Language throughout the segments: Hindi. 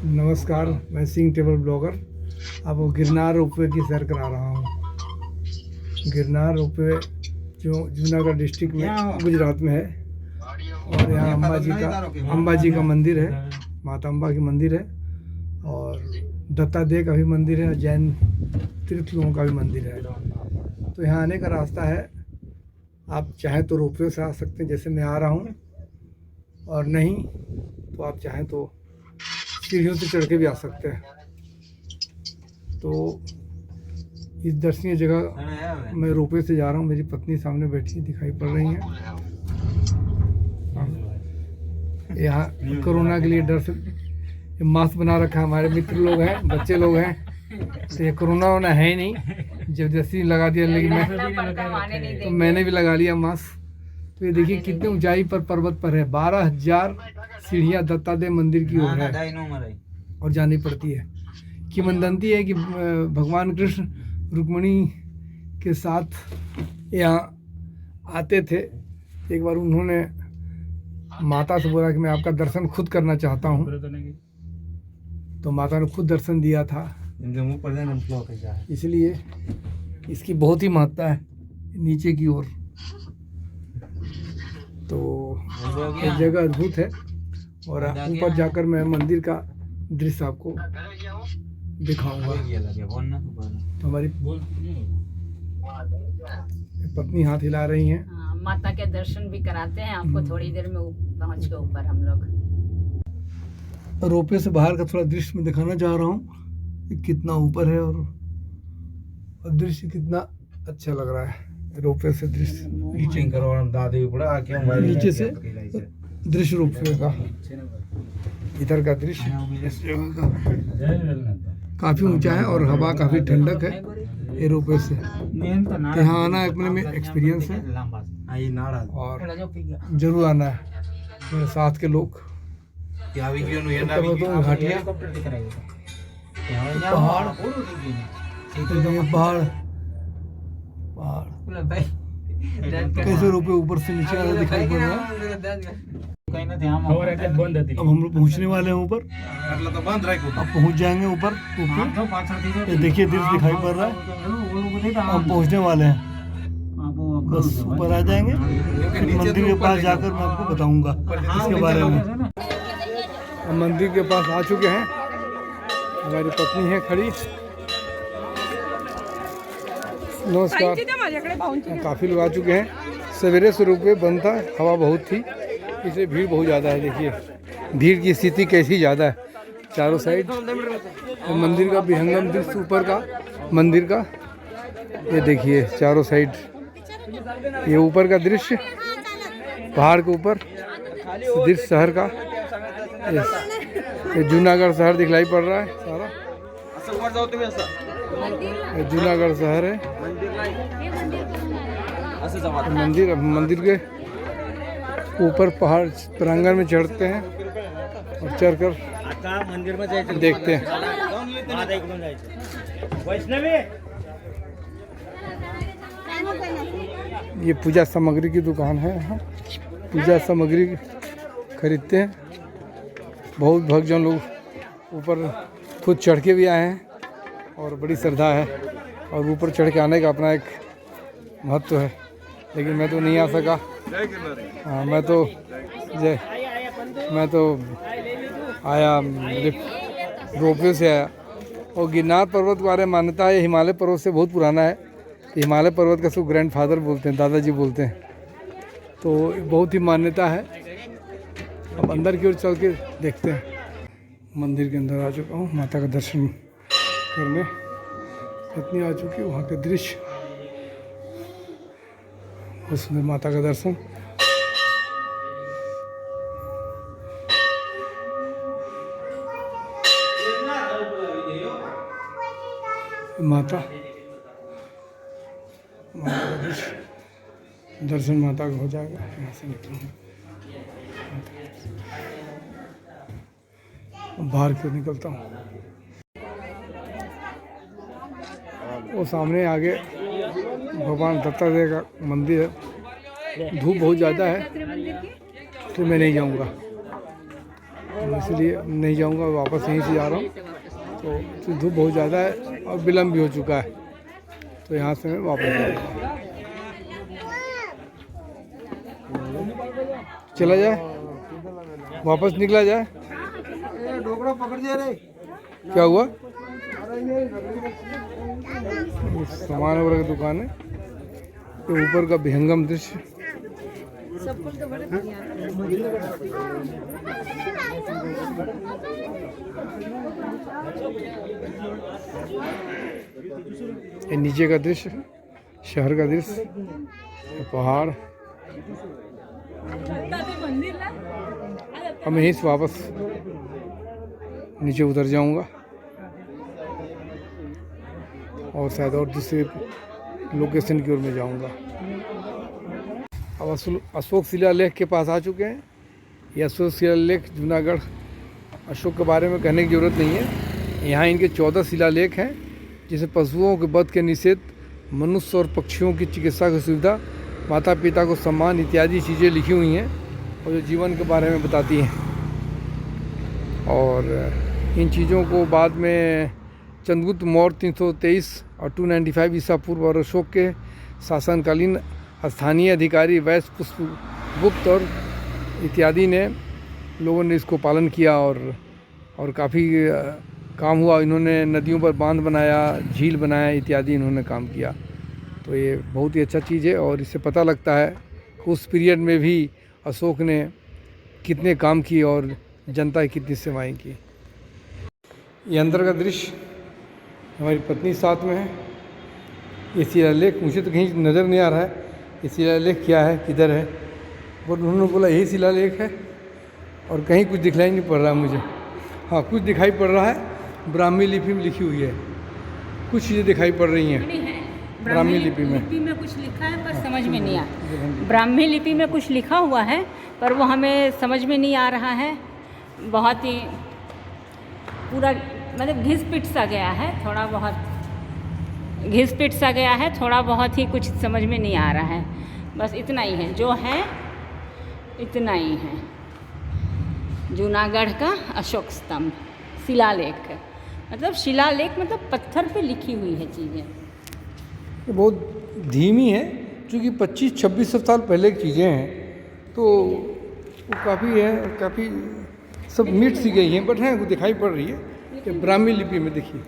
नमस्कार, मैं सिंह ट्रेवल ब्लॉगर आपको गिरनार रोपवे की सैर करा रहा हूँ। गिरनार रोपवे जो जूनागढ़ डिस्ट्रिक्ट में गुजरात में है और यहाँ अम्बा जी का मंदिर है, माता अम्बा की मंदिर है और दत्तात्रेय का भी मंदिर है, जैन तीर्थलों का भी मंदिर है। तो यहाँ आने का रास्ता है, आप चाहें तो रोपवे से आ सकते हैं जैसे मैं आ रहा हूँ, और नहीं तो आप चाहें तो सीढ़ियों से चढ़ के भी आ सकते हैं। तो इस दर्शनीय जगह मैं रोपवे से जा रहा हूँ, मेरी पत्नी सामने बैठी दिखाई पड़ रही है। यहाँ कोरोना के लिए डर से मास्क बना रखा है, हमारे मित्र लोग हैं, बच्चे लोग हैं, तो ये कोरोना वोना है ही नहीं, जबरदस्ती लगा दिया, लेकिन मैंने भी लगा लिया मास्क। तो ये देखिए कितनी ऊंचाई पर पर्वत पर है, 12,000 सीढ़ियाँ दत्तात्रेय मंदिर की ओर है और जानी पड़ती है। किंवदंती है कि भगवान कृष्ण रुक्मिणी के साथ यहाँ आते थे। एक बार उन्होंने माता से बोला कि मैं आपका दर्शन खुद करना चाहता हूँ, तो माता ने खुद दर्शन दिया था। इसलिए इसकी बहुत ही महत्ता है नीचे की ओर। तो ये जगह अद्भुत है और ऊपर जाकर मैं मंदिर का दृश्य आपको दिखाऊंगा। तो हमारी पत्नी हाथ हिला रही हैं। माता के दर्शन भी कराते हैं आपको थोड़ी देर में पहुंच के ऊपर हम लोग। रोपवे से बाहर का थोड़ा दृश्य मैं दिखाना चाह रहा हूँ, कितना ऊपर है और दृश्य कितना अच्छा लग रहा है। रोपवे से दृश्य नीचे से दृश्य रोपवे का, इधर का दृश्य इस जगह का काफी ऊंचा है और हवा काफी ठंडक है। ये रोपवे से यहाँ आना अपने में एक्सपीरियंस है और जरूर आना है मेरे साथ के लोग। घाटियाँ, पहाड़, पहाड़ कैसे रोपवे ऊपर से नीचे आता दिखाई पड़ रहा है। अब हम लोग पहुँचने वाले हैं ऊपर, अब पहुँच जाएंगे ऊपर। ये देखिए दृश्य दिखाई पड़ रहा है, हम पहुँचने वाले हैं, बस ऊपर आ जाएंगे। फिर मंदिर के पास जाकर मैं आपको बताऊंगा इसके बारे में। हम मंदिर के पास आ चुके हैं, हमारी पत्नी है खड़ी। नमस्कार, काफ़ी लोग आ चुके हैं। सवेरे से रोपवे बंद था, हवा बहुत थी, इसलिए भीड़ बहुत ज़्यादा है। देखिए भीड़ की स्थिति कैसी ज़्यादा है चारों साइड। मंदिर का विहंगम दृश्य ऊपर का मंदिर का, ये देखिए चारों साइड। ये ऊपर का दृश्य पहाड़ के ऊपर दृश्य शहर का, ये जूनागढ़ शहर दिखलाई पड़ रहा है सारा। जूनागढ़ शहर है। मंदिर के ऊपर पहाड़ प्रांगण में चढ़ते हैं और चढ़कर देखते हैं। ये पूजा सामग्री की दुकान है, यहाँ पूजा सामग्री खरीदते हैं। बहुत भक्तजन लोग ऊपर खुद चढ़ के भी आए हैं और बड़ी श्रद्धा है, और ऊपर चढ़ के आने का अपना एक महत्व है, लेकिन मैं तो नहीं आ सका। हाँ, मैं तो आया रोपवे से आया। और गिरनार पर्वत के बारे में मान्यता है, हिमालय पर्वत से बहुत पुराना है। हिमालय पर्वत का सब ग्रैंड फादर बोलते हैं, दादाजी बोलते हैं, तो बहुत ही मान्यता है। अब अंदर की ओर चल के देखते हैं। मंदिर के अंदर आ चुका हूँ, माता का दर्शन करने पत्नी आ चुकी है। वहाँ के दृश्य बहुत सुंदर, माता का दर्शन। माता का दृश्य, दर्शन माता का हो जाएगा। यहाँ से निकलूँगा, बाहर क्यों निकलता हूँ। वो सामने आगे भगवान दत्तात्रेय का मंदिर है। धूप बहुत ज़्यादा है तो मैं नहीं जाऊँगा। इसलिए नहीं जाऊंगा, वापस यहीं से जा रहा हूँ। तो धूप बहुत ज़्यादा है और विलम्ब भी हो चुका है, तो यहाँ से मैं वापस जाऊँगा। चला जाए, वापस निकला जाए। क्या हुआ? सामान वगैरह की दुकान है। ये ऊपर का विहंगम दृश्य। ये नीचे का दृश्य, शहर का दृश्य, पहाड़। अब मैं यहीं से वापस नीचे उतर जाऊंगा और शायद और दूसरे लोकेशन की ओर में जाऊंगा। अब अशोक शिलालेख के पास आ चुके हैं। ये अशोक शिलालेख जूनागढ़ अशोक के बारे में कहने की ज़रूरत नहीं है। यहाँ इनके 14 शिलालेख हैं, जिसमें पशुओं के वध के निषेध, मनुष्य और पक्षियों की चिकित्सा की सुविधा, माता पिता को सम्मान इत्यादि चीज़ें लिखी हुई हैं और जो जीवन के बारे में बताती हैं। और इन चीज़ों को बाद में चंद्रगुप्त मौर्य 323 और 295 ईसा पूर्व और अशोक के शासनकालीन स्थानीय अधिकारी वैश्य पुष्पगुप्त और इत्यादि ने लोगों ने इसको पालन किया और काफ़ी काम हुआ। इन्होंने नदियों पर बांध बनाया, झील बनाया इत्यादि इन्होंने काम किया। तो ये बहुत ही अच्छा चीज़ है और इससे पता लगता है कि उस पीरियड में भी अशोक ने कितने काम किए और जनता की कितनी सेवाएं की। ये अंदर का दृश्य, हमारी पत्नी साथ में है। ये शिलालेख मुझे तो कहीं नज़र नहीं आ रहा है, ये शिलालेख क्या है, किधर है, बट उन्होंने बोला यही शिलालेख है और कहीं कुछ दिखलाई नहीं पड़ रहा है मुझे। हाँ, कुछ दिखाई पड़ रहा है, ब्राह्मी लिपि में लिखी हुई है, कुछ चीज़ें दिखाई पड़ रही हैं ब्राह्मी लिपि में कुछ लिखा है पर समझ में नहीं आ। ब्राह्मी लिपि में कुछ लिखा हुआ है पर वो हमें समझ में नहीं आ रहा है। बहुत ही पूरा मतलब घिस पिट सा गया है, थोड़ा बहुत घिस पिट सा गया है, थोड़ा बहुत ही कुछ समझ में नहीं आ रहा है। बस इतना ही है, जो है इतना ही है। जूनागढ़ का अशोक स्तंभ शिलालेख, मतलब शिलालेख मतलब पत्थर पे लिखी हुई है चीज़ें। ये बहुत धीमी है, क्योंकि 25-26 साल पहले की चीज़ें हैं, तो वो काफ़ी है, काफ़ी सब मिट सी गई हैं, बट हैं वो दिखाई पड़ रही है। ये ब्राह्मी लिपि में देखिए,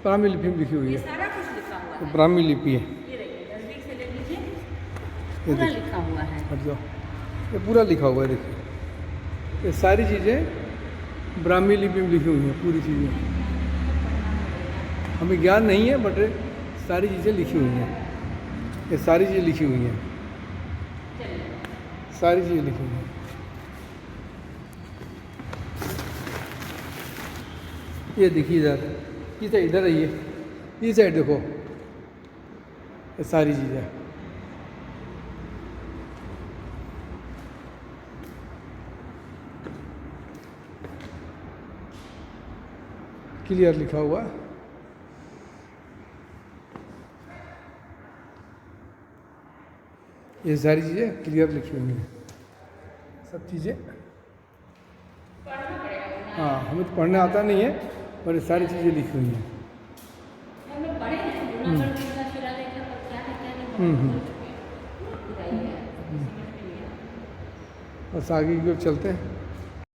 ब्राह्मी लिपि में लिखी हुई है, तो ब्राह्मी लिपि है। ये पूरा लिखा हुआ है, हट जाओ, ये पूरा लिखा हुआ है। देखिए ये सारी चीज़ें ब्राह्मी लिपि में लिखी हुई हैं, पूरी चीज़ें। हमें ज्ञान नहीं है बट सारी चीज़ें लिखी हुई हैं, ये सारी चीज़ें लिखी हुई हैं, सारी चीज़ें लिखी हुई हैं। ये देखिए इधर, इधर आइए, इस साइड देखो, ये सारी चीज़ें। क्लियर लिखा हुआ, ये सारी चीज़ें क्लियर लिखी हुई हैं, सब चीज़ें। हाँ, हमें तो पढ़ने आता नहीं है पर ये सारी चीज़ें लिखी हुई हैं। बस आगे की ओर चलते हैं।